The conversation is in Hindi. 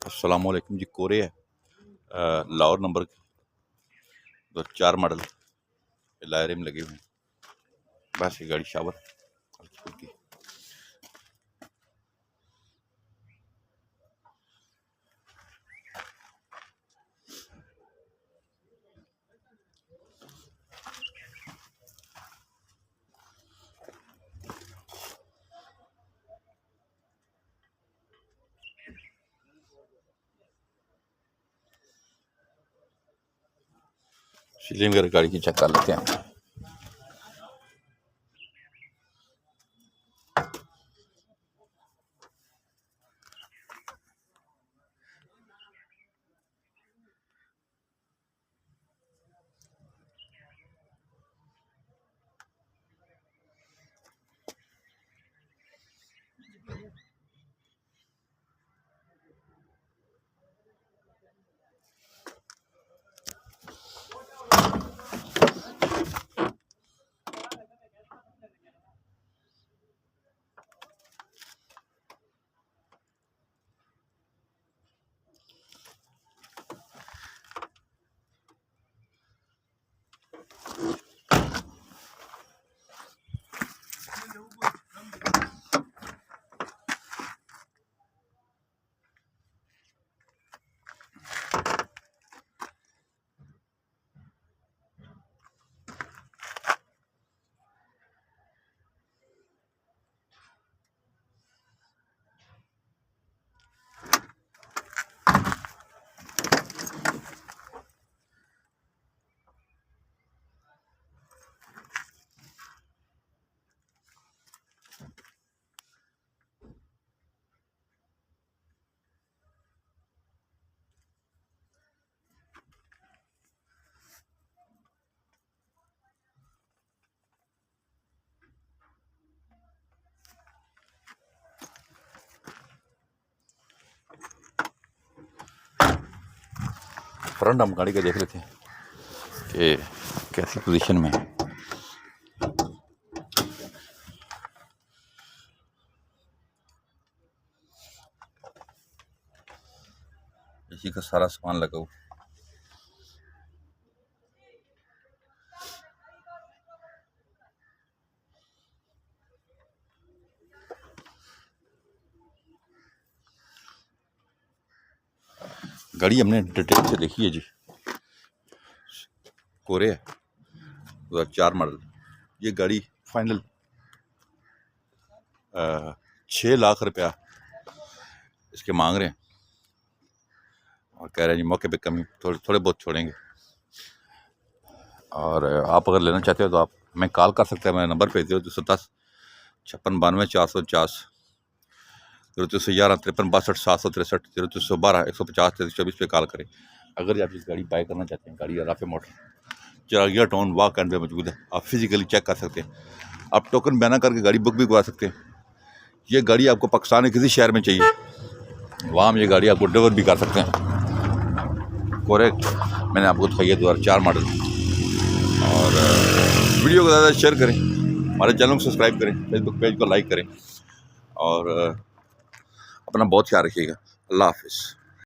अस्सलामुअलैकुम जी। कोरे है लाहौर नंबर 2004 मॉडल लायरे में लगे हुए हैं। बस ये गाड़ी शावर की सीलिंग वगैरह गाड़ी की चेक कर लेते हैं। फ्रंट हम गाड़ी का देख लेते हैं कि कैसी पोजीशन में है। इसी का सारा सामान लगा हुआ। गाड़ी हमने डिटेल से देखी है जी। कोरे है 2004 मॉडल। ये गाड़ी फाइनल 6 लाख रुपया इसके मांग रहे हैं और कह रहे हैं जी मौके पे कमी थोड़े बहुत छोड़ेंगे। और आप अगर लेना चाहते हो तो आप हमें कॉल कर सकते हैं। मेरा नंबर भेज दो 210 56 92 449 0311 53 62 763 0312 150 23 पे कॉल करें। अगर आप इस गाड़ी बाय करना चाहते हैं। गाड़ी राफे मोटर चिरागिया टाउन वाक एंड पे मौजूद है। आप फिजिकली चेक कर सकते हैं। आप टोकन बयाना करके गाड़ी बुक भी करवा सकते हैं। ये गाड़ी आपको पाकिस्तान के किसी शहर में चाहिए, वहाँ हम ये गाड़ी आपको डिलीवर भी कर सकते हैं। करेक्ट मैंने आपको दिखाई है 2004 मॉडल। और वीडियो को ज़्यादा शेयर करें, हमारे चैनल को सब्सक्राइब करें, फेसबुक पेज को लाइक करें और अपना बहुत ख्याल रखिएगा। अल्लाह हाफिज़।